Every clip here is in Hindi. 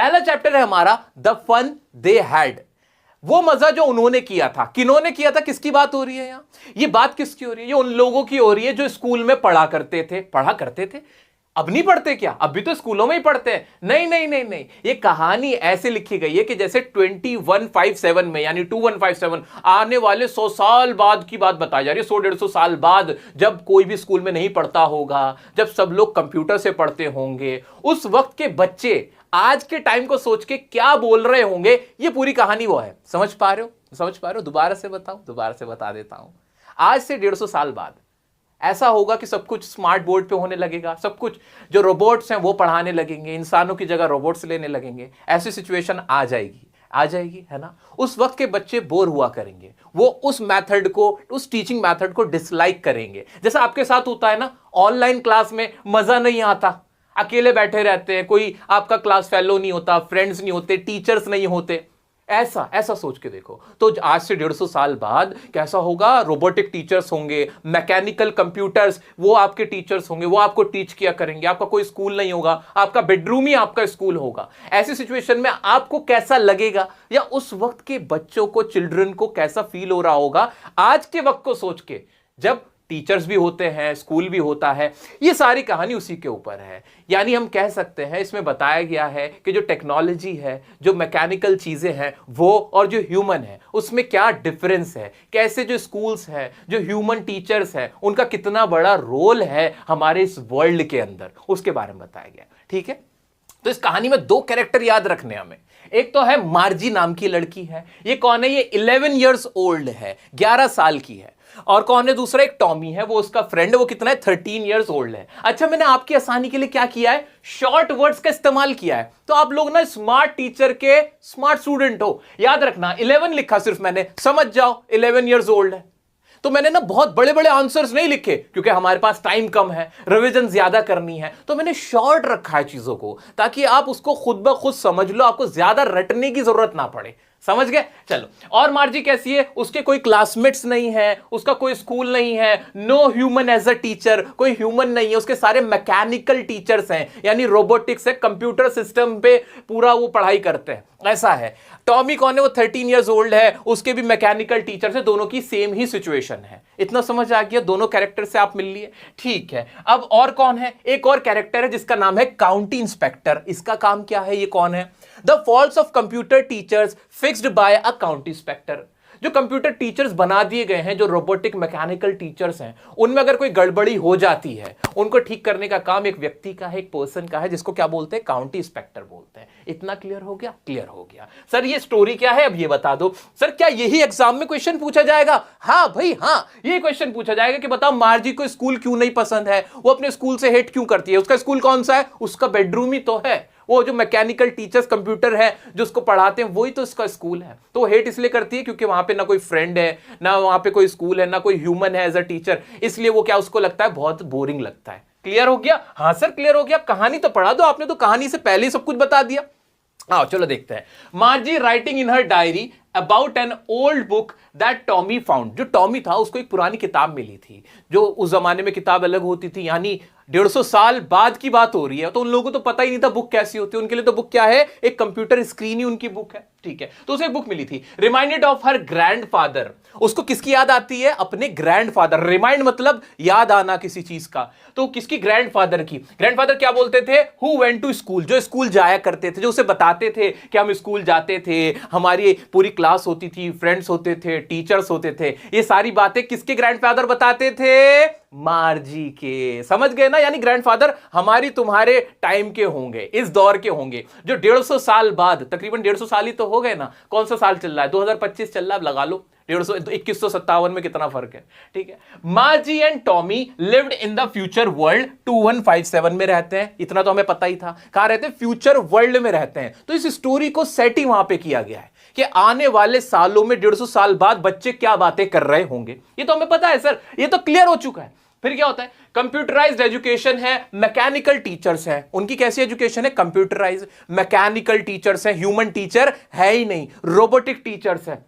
पहला चैप्टर है हमारा द फन दे हैड। वो मजा जो उन्होंने किया था, किन्होंने किया था, किसकी बात हो रही है यहां? ये बात किसकी हो रही है? ये उन लोगों की हो रही है जो स्कूल में पढ़ा करते थे। अब नहीं पढ़ते क्या? अब भी तो स्कूलों में ही पढ़ते हैं। नहीं नहीं नहीं नहीं, ये कहानी ऐसे लिखी गई है कि जैसे 2157 में, यानी 2157 आने वाले 100 साल बाद की बात बताई जा रही है। 100-150 साल बाद जब कोई भी स्कूल में नहीं पढ़ता होगा, जब सब लोग कंप्यूटर से पढ़ते होंगे, उस वक्त के बच्चे आज के टाइम को सोच के क्या बोल रहे होंगे, ये पूरी कहानी वो है। समझ पा रहे हो? दोबारा से बताऊं? दोबारा से बता देता हूं। आज से 150 साल बाद ऐसा होगा कि सब कुछ स्मार्ट बोर्ड पे होने लगेगा, सब कुछ जो रोबोट्स हैं वो पढ़ाने लगेंगे, इंसानों की जगह रोबोट्स लेने लगेंगे। ऐसी सिचुएशन आ जाएगी, है ना? उस वक्त के बच्चे बोर हुआ करेंगे, वो उस मेथड को, उस टीचिंग मेथड को डिसलाइक करेंगे। जैसा आपके साथ होता है ना, ऑनलाइन क्लास में मजा नहीं आता, अकेले बैठे रहते हैं, कोई आपका क्लास फेलो नहीं होता, फ्रेंड्स नहीं होते, टीचर्स नहीं होते। ऐसा सोच के देखो। तो आज से 150 साल बाद कैसा होगा? रोबोटिक टीचर्स होंगे, मैकेनिकल कंप्यूटर्स, वो आपके टीचर्स होंगे, वो आपको टीच किया करेंगे। आपका कोई स्कूल नहीं होगा, आपका बेडरूम ही आपका स्कूल होगा। ऐसी सिचुएशन में आपको कैसा लगेगा, या उस वक्त के बच्चों को, चिल्ड्रन को कैसा फील हो रहा होगा आज के वक्त को सोच के, जब टीचर्स भी होते हैं, स्कूल भी होता है। ये सारी कहानी उसी के ऊपर है। यानी हम कह सकते हैं, इसमें बताया गया है कि जो टेक्नोलॉजी है, जो मैकेनिकल चीजें हैं, वो और जो ह्यूमन है, उसमें क्या डिफरेंस है, कैसे जो स्कूल्स हैं, जो ह्यूमन टीचर्स हैं, उनका कितना बड़ा रोल है हमारे इस वर्ल्ड के अंदर, उसके बारे में बताया गया। ठीक है, तो इस कहानी में 2 कैरेक्टर याद रखने हमें। एक तो है मार्जी नाम की लड़की है। ये कौन है? ये 11 इयर्स ओल्ड है, 11 साल की है। और कौन है दूसरा? एक टॉमी है, वो उसका फ्रेंड है, वो कितना है? 13 इयर्स ओल्ड है। अच्छा, मैंने आपकी आसानी के लिए क्या किया है? शॉर्ट वर्ड्स का इस्तेमाल किया है। तो आप लोग ना स्मार्ट टीचर के स्मार्ट स्टूडेंट हो। याद रखना, 11 लिखा सिर्फ मैंने, समझ जाओ 11 इयर्स ओल्ड है। तो मैंने ना बहुत बड़े बड़े आंसर्स नहीं लिखे, क्योंकि हमारे पास टाइम कम है, रिवीजन ज्यादा करनी है। तो मैंने शॉर्ट रखा है चीजों को, ताकि आप उसको खुद ब खुद समझ लो, आपको ज्यादा रटने की जरूरत ना पड़े। समझ गए? चलो। और मार्जी कैसी है? उसके कोई क्लासमेट्स नहीं है, उसका कोई स्कूल नहीं है, no human as a teacher, कोई ह्यूमन नहीं है, उसके सारे मैकेनिकल टीचर्स हैं, यानी रोबोटिक्स है, कंप्यूटर सिस्टम पे पूरा वो पढ़ाई करते हैं। ऐसा है। टॉमी कौन है? वो 13 इयर्स ओल्ड है, उसके भी मैकेनिकल टीचर्स है, दोनों की सेम ही सिचुएशन है। इतना समझ आ गया? दोनों कैरेक्टर से आप मिल लिए। ठीक है, अब और कौन है? एक और कैरेक्टर है जिसका नाम है काउंटी इंस्पेक्टर। इसका काम क्या है? ये कौन है? The faults of computer teachers fixed by a county inspector. जो कंप्यूटर टीचर्स बना दिए गए हैं, जो रोबोटिक मैकेनिकल टीचर्स हैं, उनमें अगर कोई गड़बड़ी हो जाती है, उनको ठीक करने का काम एक व्यक्ति का है, एक पर्सन का है, जिसको क्या बोलते हैं? काउंटी इंस्पेक्टर बोलते हैं। इतना क्लियर हो गया? क्लियर हो गया। सर ये स्टोरी क्या है, अब ये बता दो। सर क्या यही एग्जाम में क्वेश्चन पूछा जाएगा? हाँ भाई हाँ, ये क्वेश्चन पूछा जाएगा कि बताओ मार्जी को स्कूल क्यों नहीं पसंद है, वो अपने स्कूल से हेट क्यों करती है। उसका स्कूल कौन सा है? उसका बेडरूम ही तो है। वो जो मैकेनिकल टीचर्स कंप्यूटर है जो उसको पढ़ाते हैं, वही तो इसका स्कूल है। तो वो हेट इसलिए करती है क्योंकि वहां पे ना कोई फ्रेंड है, ना वहां पे कोई स्कूल है, ना कोई ह्यूमन है एज अ टीचर। इसलिए वो क्या, उसको लगता है बहुत बोरिंग लगता है। क्लियर हो गया? हाँ सर क्लियर हो गया। कहानी तो पढ़ा दो, आपने तो कहानी से पहले ही सब कुछ बता दिया। आओ चलो देखते हैं। मार्जी writing in her diary about an old book that Tommy found. जो टॉमी था उसको एक पुरानी किताब मिली थी, जो उस जमाने में किताब अलग होती थी, यानी 150 साल बाद की बात हो रही है। तो उन लोगों को तो पता ही नहीं था बुक कैसी होती है। उनके लिए तो बुक क्या है? एक कंप्यूटर स्क्रीन ही उनकी बुक है। ठीक है, तो उसे एक बुक मिली थी, रिमाइंडेड ऑफ हर ग्रैंडफादर। उसको किसकी याद आती है? अपने ग्रैंडफादर। रिमाइंड मतलब याद आना किसी चीज का। तो किसकी? ग्रैंडफादर की। ग्रैंडफादर क्या बोलते थे? Who went to school. जो स्कूल जाया करते थे, जो उसे बताते थे कि हम स्कूल जाते थे, हमारी पूरी क्लास होती थी, फ्रेंड्स होते थे, टीचर्स होते थे। ये सारी बातें किसके ग्रैंडफादर बताते थे? मार्जी के। समझ गए ना? यानी ग्रैंडफादर हमारी तुम्हारे टाइम के होंगे, इस दौर के होंगे, जो 150 साल बाद, तकरीबन 150 साल ही तो हो गए ना। कौन सा साल चल रहा है? 2025 चल रहा है, अब लगा लो 2157 में कितना फर्क है। ठीक है, मार्जी and Tommy lived in the future world. 2157 में रहते हैं, इतना तो हमें पता ही था। कहां रहते हैं? फ्यूचर वर्ल्ड में रहते हैं। तो इस स्टोरी को सेट ही वहां पे किया गया है कि आने वाले सालों में 150 साल बाद बच्चे क्या बातें कर रहे होंगे। ये तो हमें पता है सर, ये तो क्लियर हो चुका है। फिर क्या होता है? कंप्यूटराइज्ड एजुकेशन है, मैकेनिकल टीचर्स हैं। उनकी कैसी एजुकेशन है? कंप्यूटराइज्ड। मैकेनिकल टीचर्स हैं, ह्यूमन टीचर है ही नहीं, रोबोटिक टीचर्स हैं।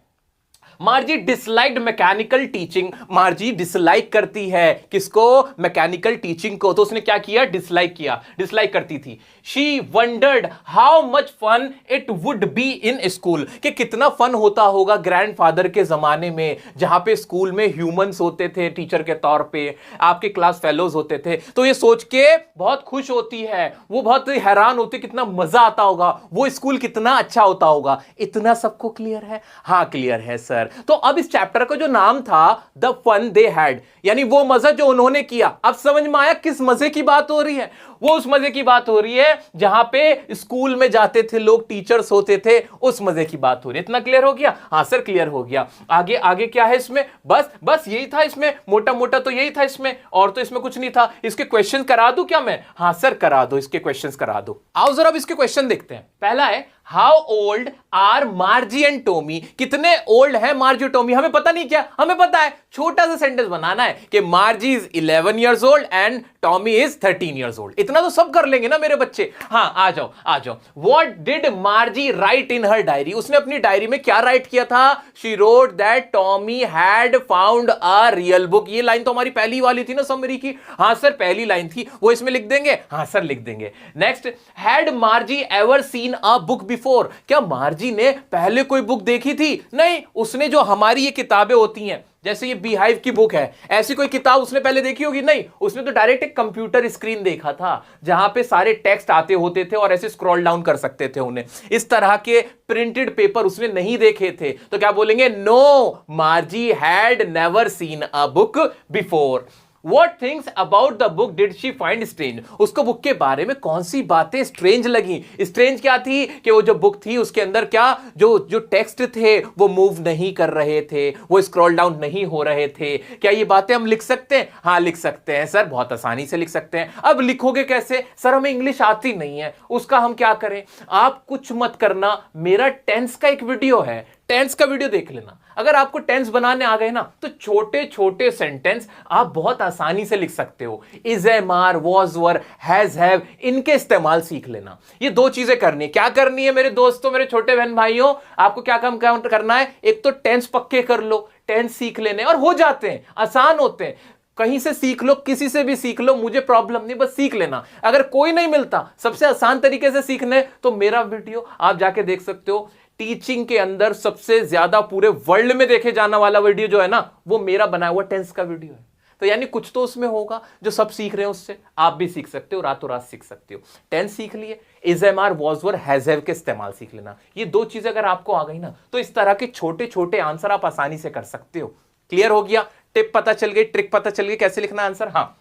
मार्जी डिसलाइक्ड मैकेनिकल टीचिंग, मार्जी डिसलाइक करती है किसको? मैकेनिकल टीचिंग को। तो उसने क्या किया? डिसलाइक किया, डिसलाइक करती थी। She wondered how much fun it would be in school, कि कितना फन होता होगा ग्रैंडफादर के जमाने में, जहां पे स्कूल में ह्यूमंस होते थे टीचर के तौर पे, आपके क्लास फेलोज होते थे। तो ये सोच के बहुत खुश होती है, वो बहुत हैरान होती, कितना मजा आता होगा, वो स्कूल कितना अच्छा होता होगा। इतना सबको क्लियर है? हाँ क्लियर है सर। तो अब इस चैप्टर का जो नाम था द फन दे हैड, यानी वो मजा जो उन्होंने किया। अब समझ में आया किस मजे की बात हो रही है? वो उस मजे की बात हो रही है जहां पे स्कूल में जाते थे लोग, टीचर्स होते थे, उस मजे की बात हो रही है। इतना क्लियर हो गया? हाँ सर क्लियर हो गया। आगे आगे क्या है इसमें? बस यही था इसमें, मोटा मोटा तो यही था इसमें, और तो इसमें कुछ नहीं था। इसके क्वेश्चन करा दूं क्या मैं? हाँ सर करा दो, इसके क्वेश्चंस करा दो। आओ जरा अब इसके क्वेश्चन देखते हैं। पहला है how old are Margie and Tommy, कितने ओल्ड है मार्जी और टॉमी? हमें पता नहीं क्या, हमें पता है छोटा सा सेंटेंस बनाना है कि मार्जी is 11 years old and Tommy is 13 years old। इतना तो सब कर लेंगे ना मेरे बच्चे। हाँ आ जाओ आ जाओ। What did मार्जी right in her diary, उसने अपनी डायरी में क्या राइट किया था? She wrote that Tommy had found a real book. ये लाइन तो हमारी पहली वाली थी ना समरी की। हाँ सर पहली लाइन थी, वो इसमें लिख देंगे? हाँ सर लिख देंगे। Next, had मार्जी ever seen a book before, क्या मार्जी ने पहले कोई बुक देखी थी? नहीं, उसने जो हमारी ये किताबें होती हैं, जैसे ये बीहाइव की बुक है, ऐसी कोई किताब उसने पहले देखी होगी? नहीं, उसने तो डायरेक्ट एक कंप्यूटर स्क्रीन देखा था जहां पे सारे टेक्स्ट आते होते थे और ऐसे स्क्रॉल डाउन कर सकते थे उन्हें। इस तरह के प्रिंटेड पेपर उसने नहीं देखे थे। तो क्या बोलेंगे? No, Margie had never seen a book before. What things about the book did she find strange? उसको बुक के बारे में कौन सी बातें स्ट्रेंज लगी? स्ट्रेंज क्या थी? कि वो जो बुक थी उसके अंदर क्या जो टेक्स्ट थे वो मूव नहीं कर रहे थे, वो स्क्रॉल डाउन नहीं हो रहे थे। क्या ये बातें हम लिख सकते हैं? हाँ लिख सकते हैं सर, बहुत आसानी से लिख सकते हैं। अब लिखोगे कैसे? सर हमें इंग्लिश आती नहीं है, उसका हम क्या करें? आप कुछ मत करना, मेरा टेंस का एक वीडियो है, टेंस का वीडियो देख लेना। अगर आपको टेंस बनाने आ गए ना तो छोटे छोटे सेंटेंस आप बहुत आसानी से लिख सकते हो। Is, am, are, was, were, has, have, इनके इस्तेमाल सीख लेना। ये दो चीजें करनी है। क्या करनी है मेरे दोस्तों, मेरे छोटे बहन भाइयों? आपको क्या काम करना है? एक तो टेंस पक्के कर लो, टेंस सीख लेने, और हो जाते हैं, आसान होते हैं। कहीं से सीख लो, किसी से भी सीख लो, मुझे प्रॉब्लम नहीं, बस सीख लेना। अगर कोई नहीं मिलता सबसे आसान तरीके से सीखने, तो मेरा वीडियो आप जाके देख सकते हो। टीचिंग के अंदर सबसे ज्यादा पूरे वर्ल्ड में देखे जाने वाला वीडियो जो है ना, वो मेरा बनाया हुआ टेंस का वीडियो है। तो यानी कुछ तो उसमें होगा जो सब सीख रहे हैं, उससे आप भी सीख सकते हो, रातों रात सीख सकते हो। टेंस सीख लिए, is, am, are, was, were, has, have के इस्तेमाल सीख लेना। ये दो चीजें अगर आपको आ गई ना, तो इस तरह के छोटे छोटे आंसर आप आसानी से कर सकते हो। क्लियर हो गया? टिप पता चल गई, ट्रिक पता चल गई कैसे लिखना आंसर। हाँ,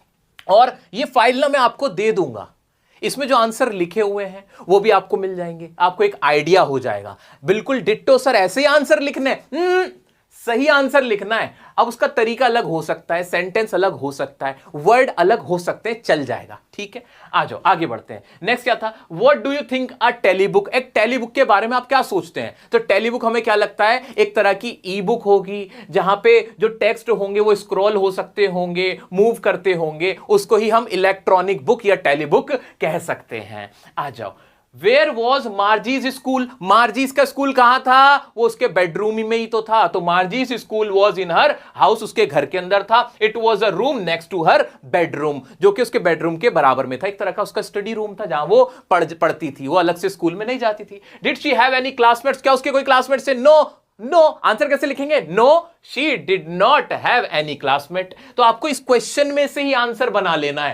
और ये फाइल ना मैं आपको दे दूंगा, इसमें जो आंसर लिखे हुए हैं वो भी आपको मिल जाएंगे, आपको एक आइडिया हो जाएगा। बिल्कुल डिट्टो सर ऐसे ही आंसर लिखने, सही आंसर लिखना है। अब उसका तरीका अलग हो सकता है, सेंटेंस अलग हो सकता है, वर्ड अलग हो सकते हैं, चल जाएगा। ठीक है, आ जाओ आगे बढ़ते हैं। नेक्स्ट क्या था? व्हाट डू यू थिंक अ टेलीबुक, एक टेलीबुक के बारे में आप क्या सोचते हैं? तो टेलीबुक हमें क्या लगता है? एक तरह की ई बुक होगी जहां पे जो टेक्स्ट होंगे वो स्क्रॉल हो सकते होंगे, मूव करते होंगे, उसको ही हम इलेक्ट्रॉनिक बुक या टेलीबुक कह सकते हैं। आ जाओ। वेयर वॉज मार्जीज स्कूल, मार्जीज का स्कूल कहां था? वो उसके बेडरूम में ही तो था। तो Margie's school was in her house, उसके घर के अंदर था। It was a room next to her bedroom, जो कि उसके बेडरूम के बराबर में था। एक तरह का उसका स्टडी रूम था जहां वो पढ़ती थी, वो अलग से स्कूल में नहीं जाती थी। Did she have any classmates, क्या उसके कोई क्लासमेट्स थे? नो। नो आंसर कैसे लिखेंगे? No, she did not have any classmate. तो आपको इस क्वेश्चन में से ही आंसर बना लेना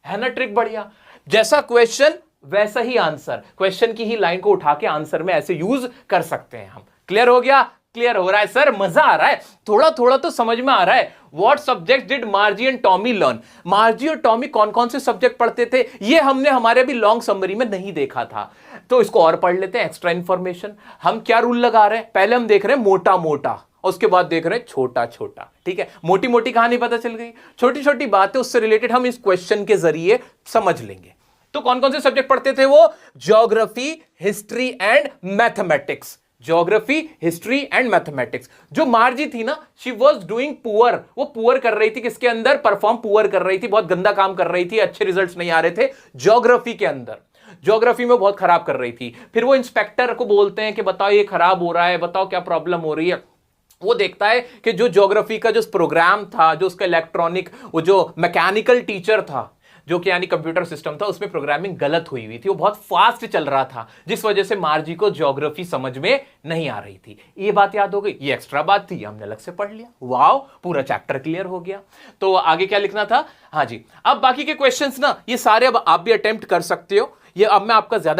है ना? ट्रिक बढ़िया, जैसा क्वेश्चन वैसा ही आंसर, क्वेश्चन की ही लाइन को उठा के आंसर में ऐसे यूज कर सकते हैं हम। क्लियर हो गया? क्लियर हो रहा है सर? मजा आ रहा है? थोड़ा थोड़ा तो समझ में आ रहा है। What subject did मार्जी and Tommy learn, मार्जी और टॉमी कौन कौन से सब्जेक्ट पढ़ते थे? ये हमने हमारे भी लॉन्ग समरी में नहीं देखा था, तो इसको और पढ़ लेते हैं। एक्स्ट्रा इंफॉर्मेशन, हम क्या रूल लगा रहे हैं? पहले हम देख रहे हैं मोटा मोटा, उसके बाद देख रहे हैं छोटा छोटा। ठीक है, मोटी मोटी कहानी पता चल गई, छोटी छोटी बातें उससे रिलेटेड हम इस क्वेश्चन के जरिए समझ लेंगे। तो कौन कौन से सब्जेक्ट पढ़ते थे वो? Geography, history and mathematics. Geography, history and mathematics. जो मार्जी थी ना, शी वॉज डूइंग पुअर, वो पुअर कर रही थी किसके अंदर? परफॉर्म पुअर कर रही थी, बहुत गंदा काम कर रही थी, अच्छे रिजल्ट्स नहीं आ रहे थे ज्योग्राफी के अंदर, ज्योग्राफी में बहुत खराब कर रही थी। फिर वो इंस्पेक्टर को बोलते हैं कि बताओ ये खराब हो रहा है, बताओ क्या प्रॉब्लम हो रही है। वो देखता है कि जो ज्योग्राफी का जो प्रोग्राम था, जो उसका इलेक्ट्रॉनिक, वो जो मैकेनिकल टीचर था, जो कि यानी कंप्यूटर सिस्टम था, उसमें प्रोग्रामिंग गलत हुई हुई थी, वो बहुत फास्ट चल रहा था, जिस वजह से मार्जी को ज्योग्राफी समझ में नहीं आ रही थी। ये बात याद हो गई, ये एक्स्ट्रा बात थी, हमने अलग से पढ़ लिया, वाओ, पूरा चैप्टर क्लियर हो गया। तो आगे क्या लिखना था? हाँ जी, अब बाकी के क्वेश्चंस ना ये सारे अब आप भी अटेम्प्ट कर सकते हो। ये अब मैं आपका ज्यादा